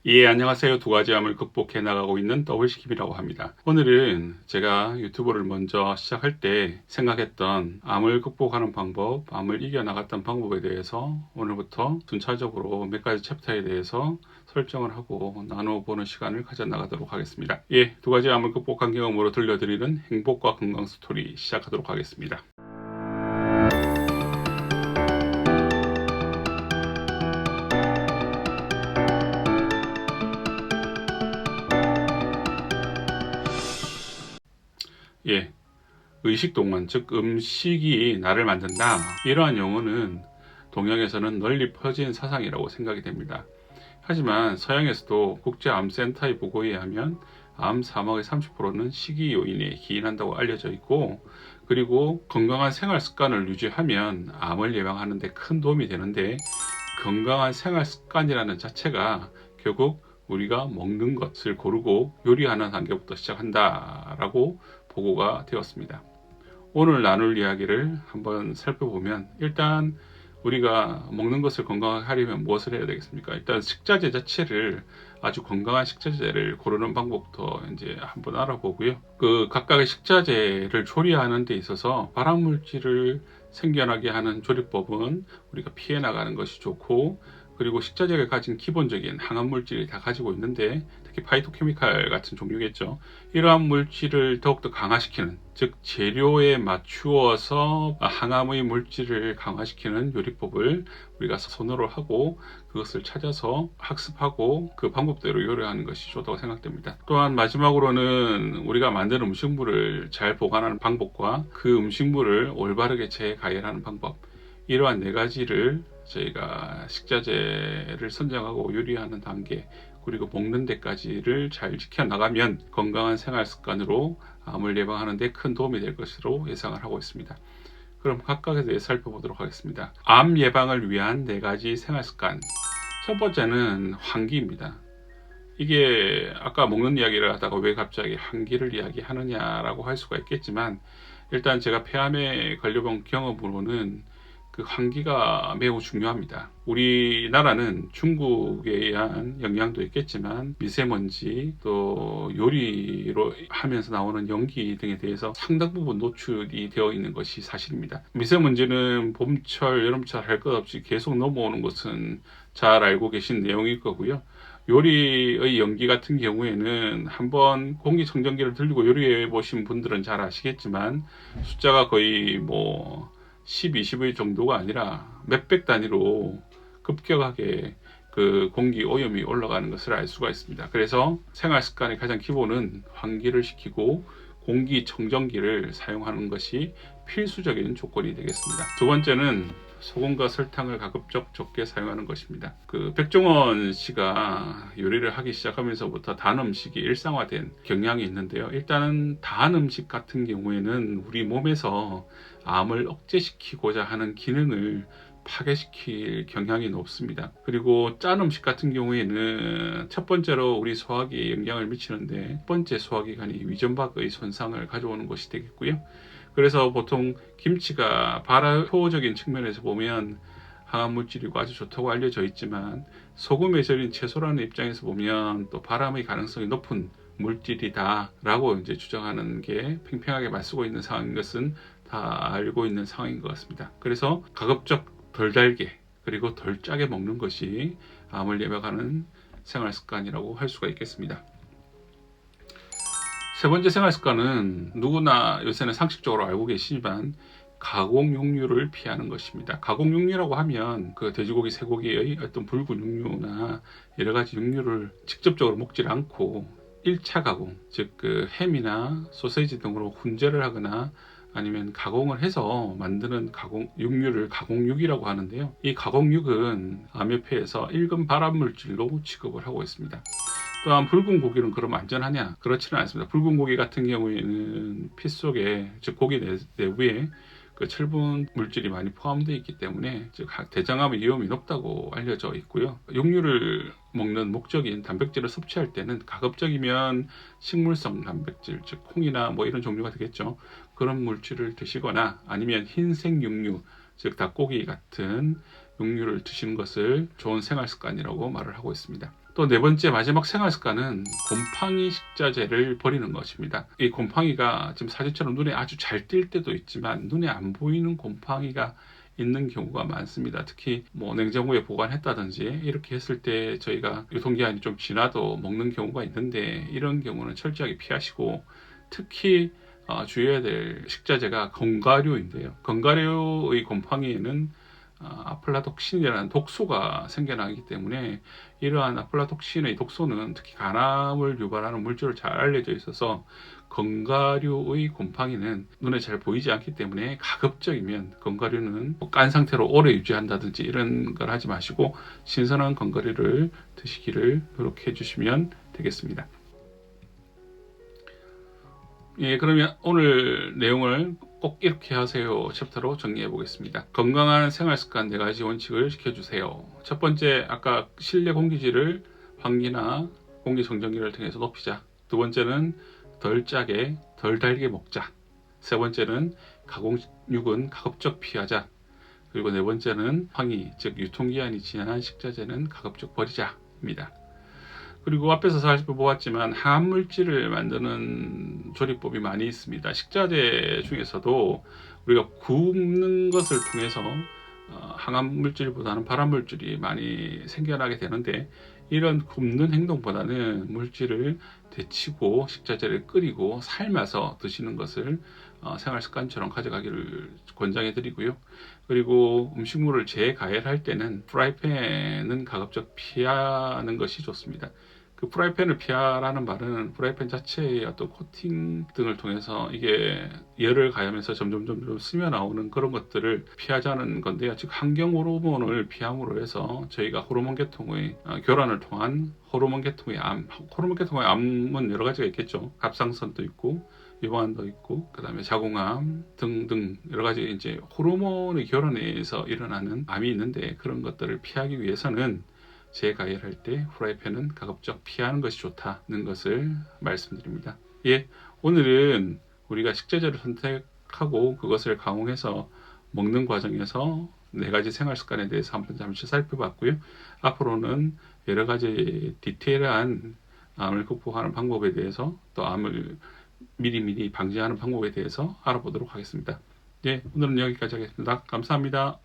예, 안녕하세요. 두 가지 암을 극복해 나가고 있는 더블시킴이라고 합니다. 오늘은 제가 유튜브를 먼저 시작할 때 생각했던 암을 극복하는 방법, 암을 이겨나갔던 방법에 대해서 오늘부터 순차적으로 몇 가지 챕터에 대해서 설정을 하고 나눠보는 시간을 가져나가도록 하겠습니다. 예, 두 가지 암을 극복한 경험으로 들려드리는 행복과 건강 스토리 시작하도록 하겠습니다. 예, 의식동원, 즉 음식이 나를 만든다. 이러한 용어는 동양에서는 널리 퍼진 사상이라고 생각이 됩니다. 하지만 서양에서도 국제암센터의 보고에 의하면 암 사망의 30%는 식이 요인에 기인한다고 알려져 있고, 그리고 건강한 생활 습관을 유지하면 암을 예방하는 데 큰 도움이 되는데, 건강한 생활 습관이라는 자체가 결국 우리가 먹는 것을 고르고 요리하는 단계부터 시작한다라고 보고가 되었습니다. 오늘 나눌 이야기를 한번 살펴보면, 일단 우리가 먹는 것을 건강하게 하려면 무엇을 해야 되겠습니까? 일단 식자재 자체를, 아주 건강한 식자재를 고르는 방법부터 이제 한번 알아보고요. 그 각각의 식자재를 조리하는 데 있어서 발암물질을 생겨나게 하는 조리법은 우리가 피해 나가는 것이 좋고, 그리고 식자재가 가진 기본적인 항암 물질이 다 가지고 있는데, 특히 파이토케미칼 같은 종류겠죠. 이러한 물질을 더욱더 강화시키는, 즉 재료에 맞추어서 항암의 물질을 강화시키는 요리법을 우리가 선호를 하고, 그것을 찾아서 학습하고 그 방법대로 요리하는 것이 좋다고 생각됩니다. 또한 마지막으로는 우리가 만든 음식물을 잘 보관하는 방법과 그 음식물을 올바르게 재가열하는 방법, 이러한 네 가지를 저희가 식자재를 선정하고 요리하는 단계, 그리고 먹는 데까지를 잘 지켜나가면 건강한 생활 습관으로 암을 예방하는 데 큰 도움이 될 것으로 예상을 하고 있습니다. 그럼 각각에 대해 살펴보도록 하겠습니다. 암 예방을 위한 네 가지 생활 습관. 첫 번째는 환기입니다. 이게 아까 먹는 이야기를 하다가 왜 갑자기 환기를 이야기하느냐라고 할 수가 있겠지만, 일단 제가 폐암에 걸려본 경험으로는 그 환기가 매우 중요합니다. 우리나라는 중국에 의한 영향도 있겠지만 미세먼지, 또 요리로 하면서 나오는 연기 등에 대해서 상당 부분 노출이 되어 있는 것이 사실입니다. 미세먼지는 봄철, 여름철 할 것 없이 계속 넘어오는 것은 잘 알고 계신 내용일 거고요. 요리의 연기 같은 경우에는 한번 공기청정기를 들고 요리해 보신 분들은 잘 아시겠지만, 숫자가 거의 10, 20의 정도가 아니라 몇백 단위로 급격하게 그 공기 오염이 올라가는 것을 알 수가 있습니다. 그래서 생활 습관의 가장 기본은 환기를 시키고 공기청정기를 사용하는 것이 필수적인 조건이 되겠습니다. 두 번째는 소금과 설탕을 가급적 적게 사용하는 것입니다. 그 백종원 씨가 요리를 하기 시작하면서부터 단 음식이 일상화된 경향이 있는데요. 일단은 단 음식 같은 경우에는 우리 몸에서 암을 억제시키고자 하는 기능을 파괴시킬 경향이 높습니다. 그리고 짠 음식 같은 경우에는 첫 번째로 우리 소화기에 영향을 미치는데, 첫 번째 소화기관이 위점박의 손상을 가져오는 것이 되겠고요. 그래서 보통 김치가 발효적인 측면에서 보면 항암 물질이고 아주 좋다고 알려져 있지만, 소금에 절인 채소라는 입장에서 보면 또 발암의 가능성이 높은 물질이다 라고 이제 주장하는 게 팽팽하게 맞서고 있는 상황인 것은 다 알고 있는 상황인 것 같습니다. 그래서 가급적 덜 달게, 그리고 덜 짜게 먹는 것이 암을 예방하는 생활 습관이라고 할 수가 있겠습니다. 세 번째 생활 습관은 누구나 요새는 상식적으로 알고 계시지만, 가공 육류를 피하는 것입니다. 가공 육류라고 하면 그 돼지고기, 쇠고기의 어떤 붉은 육류나 여러 가지 육류를 직접적으로 먹지 않고 1차 가공, 즉 그 햄이나 소세지 등으로 훈제를 하거나 아니면 가공을 해서 만드는 육류를 가공육이라고 하는데요. 이 가공육은 암여폐에서 일금 발암물질로 취급을 하고 있습니다. 또한 붉은 고기는 그럼 안전하냐? 그렇지는 않습니다. 붉은 고기 같은 경우에는 피 속에, 즉 고기 내부에 그 철분 물질이 많이 포함되어 있기 때문에, 즉 대장암의 위험이 높다고 알려져 있고요. 육류를 먹는 목적인 단백질을 섭취할 때는 가급적이면 식물성 단백질, 즉 콩이나 이런 종류가 되겠죠. 그런 물질을 드시거나 아니면 흰색 육류, 즉 닭고기 같은 육류를 드시는 것을 좋은 생활 습관이라고 말을 하고 있습니다. 또 네 번째 마지막 생활 습관은 곰팡이 식자재를 버리는 것입니다. 이 곰팡이가 지금 사진처럼 눈에 아주 잘 띌 때도 있지만 눈에 안 보이는 곰팡이가 있는 경우가 많습니다. 특히 뭐 냉장고에 보관했다든지 이렇게 했을 때 저희가 유통기한이 좀 지나도 먹는 경우가 있는데, 이런 경우는 철저하게 피하시고, 특히 주의해야 될 식자재가 견과류인데요. 견과류의 곰팡이에는 아플라톡신이라는 독소가 생겨나기 때문에, 이러한 아플라톡신의 독소는 특히 간암을 유발하는 물질로 잘 알려져 있어서 견과류의 곰팡이는 눈에 잘 보이지 않기 때문에, 가급적이면 견과류는 깐 상태로 오래 유지한다든지 이런 걸 하지 마시고 신선한 견과류를 드시기를 노력해 주시면 되겠습니다. 예, 그러면 오늘 내용을 꼭 이렇게 하세요 챕터로 정리해 보겠습니다. 건강한 생활 습관 4가지 원칙을 지켜주세요. 첫 번째, 아까 실내 공기질을 환기나 공기청정기를 통해서 높이자. 두 번째는 덜 짜게 덜 달게 먹자. 세 번째는 가공육은 가급적 피하자. 그리고 네 번째는 황이, 즉 유통기한이 지난 식자재는 가급적 버리자입니다. 그리고 앞에서 살펴보았지만 항암물질을 만드는 조리법이 많이 있습니다. 식자재 중에서도 우리가 굽는 것을 통해서 항암물질보다는 발암물질이 많이 생겨나게 되는데, 이런 굽는 행동보다는 물질을 데치고 식자재를 끓이고 삶아서 드시는 것을 생활습관처럼 가져가기를 권장해 드리고요. 그리고 음식물을 재가열할 때는 프라이팬은 가급적 피하는 것이 좋습니다. 그 프라이팬을 피하라는 말은 프라이팬 자체의 어떤 코팅 등을 통해서 이게 열을 가하면서 점점 스며 나오는 그런 것들을 피하자는 건데요. 즉 환경 호르몬을 피함으로 해서 저희가 호르몬 계통의 교란을 통한 호르몬 계통의 암, 호르몬 계통의 암은 여러 가지가 있겠죠. 갑상선도 있고 유방암도 있고, 그 다음에 자궁암 등등 여러 가지 이제 호르몬의 교란에 의해서 일어나는 암이 있는데, 그런 것들을 피하기 위해서는 재가열할 때 프라이팬은 가급적 피하는 것이 좋다는 것을 말씀드립니다. 예, 오늘은 우리가 식재재를 선택하고 그것을 가공해서 먹는 과정에서 4가지 생활 습관에 대해서 한번 잠시 살펴봤고요. 앞으로는 여러 가지 디테일한 암을 극복하는 방법에 대해서, 또 암을 미리미리 방지하는 방법에 대해서 알아보도록 하겠습니다. 예, 오늘은 여기까지 하겠습니다. 감사합니다.